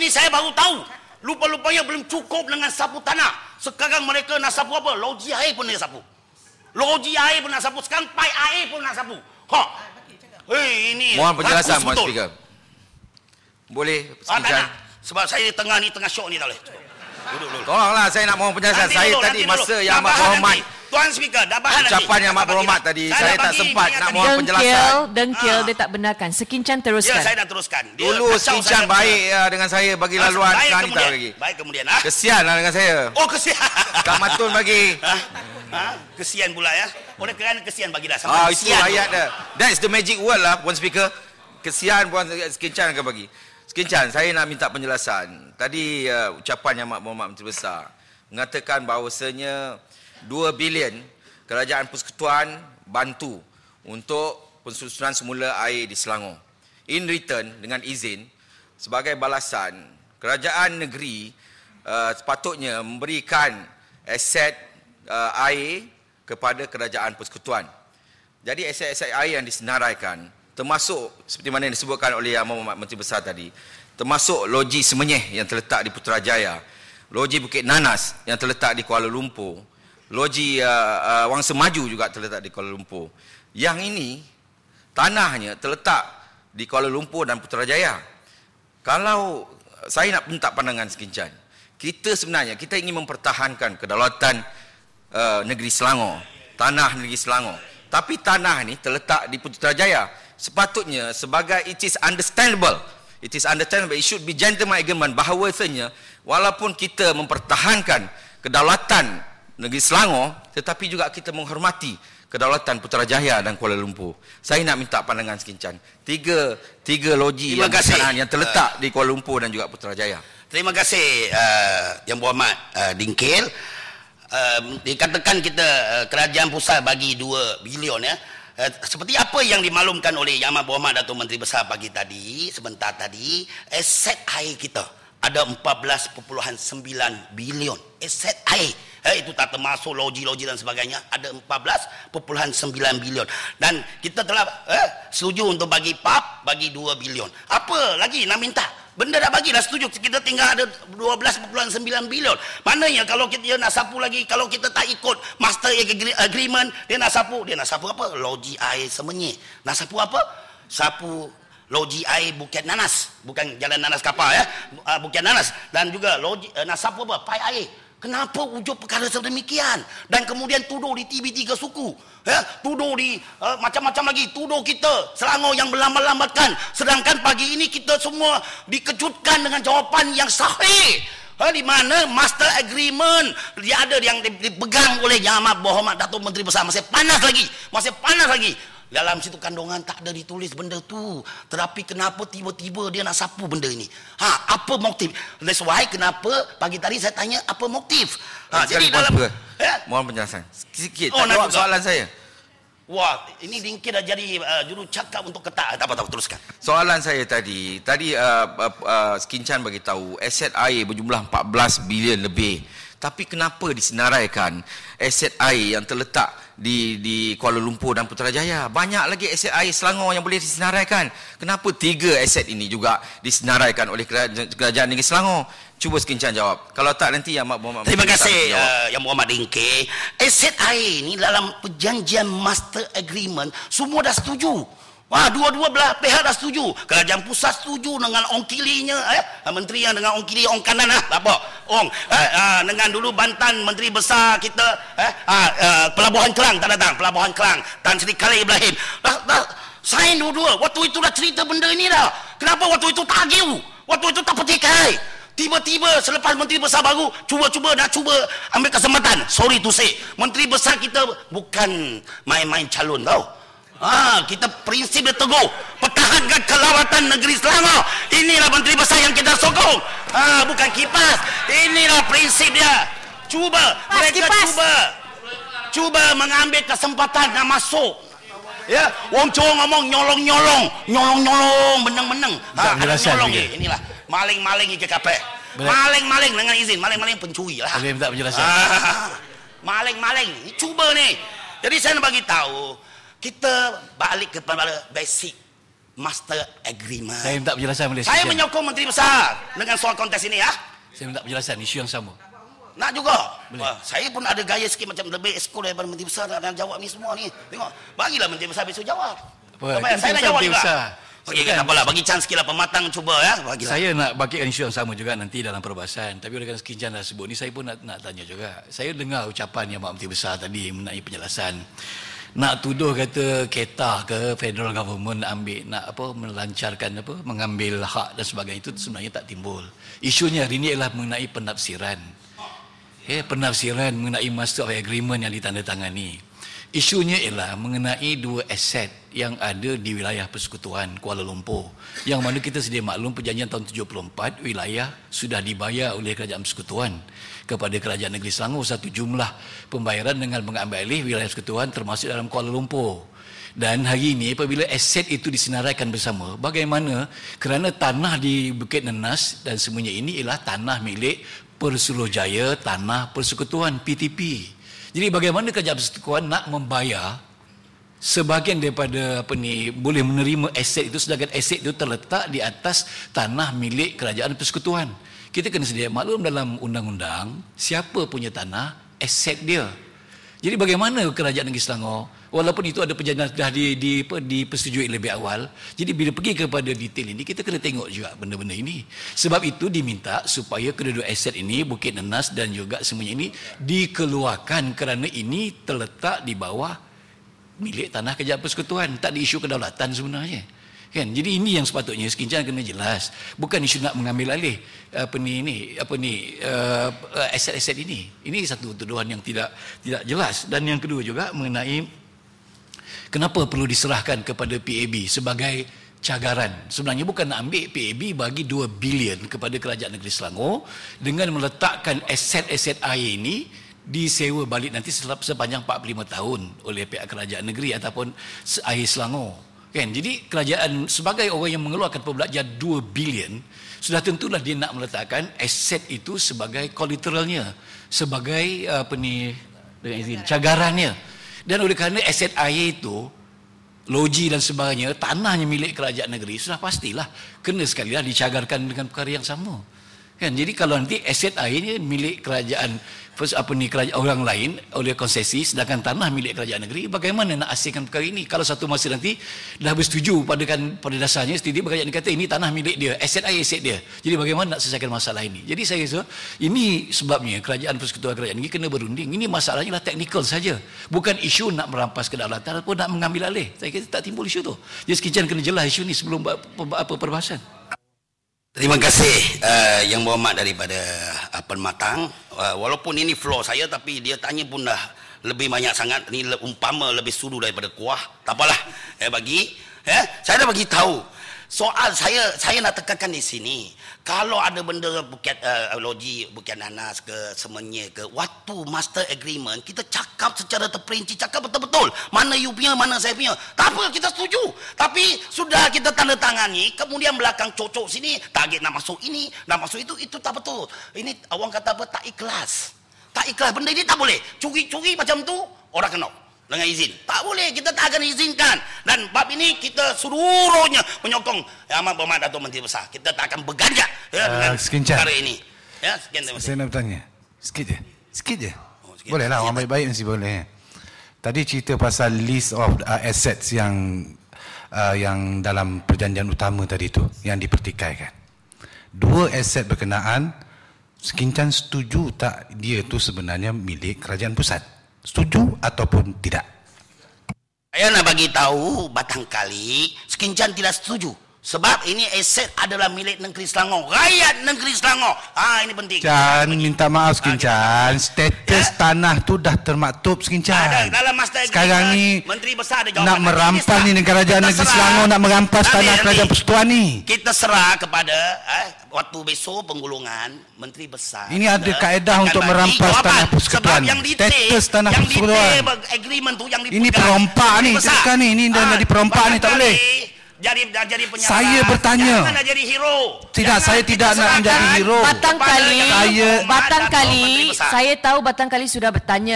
Ini saya baru tahu. Lupa-lupanya belum cukup dengan sapu tanah. Sekarang mereka nak sapu apa? Loji air pun nak sapu. Loji air pun nak sapu. Sekarang pipe air pun nak sapu. Ini mohon penjelasan, Mohon Speaker. Boleh tak. Sebab saya tengah syok ni, tak boleh. Duduk. Tolonglah, saya nak mohon penjelasan. Saya tadi masa yang amat berhormat, Tuan Speaker, dah bahan nanti. ucapan yang amat berhormat tadi, saya tak sempat nak mohon penjelasan. Dengkil, dia tak benarkan. Sekincan teruskan. Ya, saya dah teruskan. Dulu Sekincan baik dengan saya, bagi laluan. Sekarang ni tak bagi. Baik kemudian. Kesian lah dengan saya. Oh, kesian. Kak Matun bagi. Kesian pula ya. Oleh kerana kesian bagi dah. Itu ayat dia. That's the magic word lah, Puan Speaker. Kesian Puan Sekincan akan bagi. Sekincan, saya nak minta penjelasan. Tadi ucapan yang amat berhormat Menteri Besar mengatakan bahawasanya 2 bilion Kerajaan Persekutuan bantu untuk pensusunan semula air di Selangor. In return, dengan izin, sebagai balasan, kerajaan negeri sepatutnya memberikan aset air kepada Kerajaan Persekutuan. Jadi aset-aset air yang disenaraikan, termasuk seperti mana yang disebutkan oleh Yang Berhormat Menteri Besar tadi, termasuk loji Semenyih yang terletak di Putrajaya, loji Bukit Nanas yang terletak di Kuala Lumpur, loji Wangsa Maju juga terletak di Kuala Lumpur. Yang ini tanahnya terletak di Kuala Lumpur dan Putrajaya. Kalau saya nak minta pandangan Sekincan, kita sebenarnya kita ingin mempertahankan kedaulatan negeri Selangor, tanah negeri Selangor. Tapi tanah ni terletak di Putrajaya. Sepatutnya sebagai it is understandable, it should be gentleman agreement bahawasanya walaupun kita mempertahankan kedaulatan negeri Selangor, tetapi juga kita menghormati kedaulatan Putrajaya dan Kuala Lumpur. Saya nak minta pandangan Sekincan. Tiga loji yang terletak di Kuala Lumpur dan juga Putrajaya. Terima kasih Yang Berhormat Dingkil. Dikatakan kita kerajaan pusat bagi 2 bilion ya. Seperti apa yang dimaklumkan oleh Yang Amat Berhormat Datuk Menteri Besar pagi tadi, sebentar tadi, aset air kita ada 14.9 bilion aset air. Itu tak termasuk loji-loji dan sebagainya, ada 14.9 bilion. Dan kita telah setuju untuk bagi PAP, bagi 2 bilion. Apa lagi nak minta? Benda dah bagi, dah setuju. Kita tinggal ada 12.9 bilion. Mananya kalau kita nak sapu lagi, kalau kita tak ikut master agreement, dia nak sapu apa? Loji air Semenyih. Nak sapu apa? Sapu loji air Bukit Nanas, bukan Jalan Nanas Kapal ya, Bukit Nanas. Dan juga loji nak sapu apa? Pipe air. Kenapa wujud perkara sedemikian? Dan kemudian tuduh di TV3 suku, ya, tuduh di macam-macam lagi, tuduh kita Selangor yang berlambat-lambatkan. Sedangkan pagi ini kita semua dikejutkan dengan jawapan yang sahih. Di mana master agreement dia ada yang dipegang oleh Yang Amat Berhormat Datuk Menteri Besar, masih panas lagi. Dalam situ kandungan tak ada ditulis benda tu. Tetapi kenapa tiba-tiba dia nak sapu benda ini? Apa motif? That's why kenapa pagi tadi saya tanya apa motif? Jadi dalam mohon penjelasan sikit. Jawab soalan saya. Wah, ini Dingkil dah jadi juru cakap untuk ketak. Tak apa, teruskan. Soalan saya tadi Sekincan bagi tahu aset air berjumlah 14 bilion lebih. Tapi kenapa disenaraikan aset air yang terletak di Kuala Lumpur dan Putrajaya? Banyak lagi aset air Selangor yang boleh disenaraikan. Kenapa 3 aset ini juga disenaraikan oleh Kerajaan Negeri Selangor? Cuba Sekincan jawab. Kalau tak nanti Yang Amat Berhormat. Terima kasih Yang Berhormat Dingkil. Aset air ini dalam perjanjian master agreement semua dah setuju. Dua-dua belah pihak dah setuju. Kerajaan pusat setuju dengan ong kirinya, menteri yang dengan ong kiri, ong kanan apa? Dengan dulu Bantan Menteri Besar kita, Pelabuhan Kelang tak datang, Pelabuhan Kelang, Tan Sri Khalil Ibrahim. Sign dua-dua. Waktu itu dah cerita benda ini dah. Kenapa waktu itu tak agiu? Waktu itu tak petikai. Tiba-tiba selepas Menteri Besar baru cuba ambil kesempatan. Sorry to say, Menteri Besar kita bukan main-main calon tau. Kita prinsip dia teguh, pertahankan kedaulatan negeri Selangor. Inilah Menteri Besar yang kita sokong. Bukan kipas. Inilah prinsip dia. Mereka cuba mengambil kesempatan nak masuk. Ya, wong Chong ngomong nyolong, benang-benang. Nyolong je. Inilah maling-maling ke kapek. Maling-maling dengan izin, maling-maling pencuri lah. Boleh minta penjelasan. Maling-maling. Cuba ni. Jadi saya nak bagi tahu, kita balik kepada basic master agreement. Saya minta penjelasan boleh. Saya menyokong Menteri Besar dengan soal kontes ini ya. Saya minta penjelasan isu yang sama. Nak juga. Wah, saya pun ada gaya sikit macam lebih ekskul daripada Menteri Besar nak jawab ni semua ni. Tengok, bagilah Menteri Besar besok jawab. Apa? Saya nak jawab juga. Okey, Kan? tak apalah, bagi chance sikitlah pematang cuba ya. Bagilah. Saya nak bagikan isu yang sama juga nanti dalam perbahasan. Tapi oleh kerana Sekincan dah sebut ni, saya pun nak tanya juga. Saya dengar ucapan yang Pak Menteri Besar tadi mengenai penjelasan. Nak tuduh kata Kedah ke federal government melancarkan mengambil hak dan sebagainya, itu sebenarnya tak timbul. Isunya hari ini adalah mengenai penafsiran. Penafsiran mengenai master of agreement yang ditandatangani. Isunya ialah mengenai dua aset yang ada di wilayah Persekutuan Kuala Lumpur, yang mana kita sedia maklum perjanjian tahun 74 wilayah sudah dibayar oleh Kerajaan Persekutuan kepada Kerajaan Negeri Selangor satu jumlah pembayaran dengan mengambil alih wilayah Persekutuan termasuk dalam Kuala Lumpur. Dan hari ini apabila aset itu disenaraikan bersama, bagaimana kerana tanah di Bukit Nenas dan semuanya ini ialah tanah milik Persuruhjaya Tanah Persekutuan PTP. Jadi bagaimana Kerajaan Persekutuan nak membayar sebahagian daripada boleh menerima aset itu, sedangkan aset itu terletak di atas tanah milik Kerajaan Persekutuan. Kita kena sedia maklum dalam undang-undang siapa punya tanah, aset dia. Jadi bagaimana Kerajaan Negeri Selangor, walaupun itu ada perjanjian dah dipersetujui lebih awal, jadi bila pergi kepada detail ini, kita kena tengok juga benda-benda ini. Sebab itu diminta supaya kedua-dua aset ini, Bukit Nenas dan juga semuanya ini dikeluarkan kerana ini terletak di bawah milik tanah Kerajaan Persekutuan, tak ada isu kedaulatan sebenarnya. Kan? Jadi ini yang sepatutnya Sekincan kena jelas. Bukan isu nak mengambil alih aset-aset ini. Ini satu tuduhan yang tidak jelas. Dan yang kedua juga mengenai kenapa perlu diserahkan kepada PAB sebagai cagaran. Sebenarnya bukan nak ambil PAB bagi 2 bilion kepada Kerajaan Negeri Selangor dengan meletakkan aset-aset air ini disewa balik nanti sepanjang 45 tahun oleh pihak kerajaan negeri ataupun air Selangor. Kan? Jadi kerajaan sebagai orang yang mengeluarkan pembelajaran 2 bilion, sudah tentulah dia nak meletakkan aset itu sebagai kolateralnya, sebagai cagarannya. Dan oleh kerana aset air itu, loji dan sebagainya, tanahnya milik kerajaan negeri, sudah pastilah kena sekali lah dicagarkan dengan perkara yang sama. Kan? Jadi kalau nanti aset airnya milik kerajaan kerajaan orang lain oleh konsesi, sedangkan tanah milik kerajaan negeri, bagaimana nak asingkan perkara ini? Kalau satu masa nanti dah bersetuju pada dasarnya, setiap kerajaan kata ini tanah milik dia, aset dia. Jadi bagaimana nak selesaikan masalah ini? Jadi saya rasa ini sebabnya Kerajaan Persekutuan Kerajaan negeri kena berunding. Ini masalahnya lah teknikal saja, bukan isu nak merampas kedaulatan ataupun nak mengambil alih. Saya kata tak timbul isu tu. Jadi Sekincan kena jelas isu ni sebelum perbahasan. Terima kasih Yang Berhormat daripada Permatang. Walaupun ini floor saya, tapi dia tanya pun dah lebih banyak sangat. Ini umpama lebih sudu daripada kuah. Tak apalah, saya dah bagi tahu. Soal saya nak tekankan di sini, kalau ada benda Bukit loji Bukit Nanas ke Semenyih ke, waktu master agreement kita cakap secara terperinci, cakap betul-betul mana you punya, mana saya punya. Tak apa, kita setuju. Tapi sudah kita tanda tangani, kemudian belakang cocok sini, target nak masuk ini, nak masuk itu tak betul. Ini orang kata apa, tak ikhlas. Tak ikhlas, benda ini tak boleh. Curi-curi macam tu orang kena dengan izin. Tak boleh, kita tak akan izinkan. Dan bab ini kita seluruhnya menyokong Yang Amat Berhormat Datuk Menteri Besar. Kita tak akan berganjak dengan perkara ini. Ya, sekian terima kasih. Saya nak bertanya. Sikit je. Boleh lah, orang baik-baik mesti boleh. Tadi cerita pasal list of assets yang dalam perjanjian utama tadi tu, yang dipertikaikan. Dua aset berkenaan, Sekincan setuju tak dia tu sebenarnya milik kerajaan pusat? Setuju ataupun tidak? Saya nak bagi tahu barangkali Sekincan tidak setuju. Sebab ini aset adalah milik Negeri Selangor, rakyat Negeri Selangor. Ini penting. Minta maaf Sekincan, status tanah tu dah termaktub Sekincan. Dalam master sekarang ni Menteri Besar ada jawapan. Nak merampas ni kerajaan Negeri Selangor, nak merampas tanah kerajaan Persekutuan ni. Kita serah kepada waktu besok penggulungan Menteri Besar. Ini ada kaedah untuk merampas tanah Persekutuan. Status tanah Persekutuan. Agreement tu yang ini perompak ni, sekarang ni. Ini dah jadi perompak ni, tak boleh. Jadi penyarah. Saya bertanya. Jangan nak jadi hero. Tidak, saya tidak nak menjadi hero. Batang kali saya tahu Batang kali sudah bertanya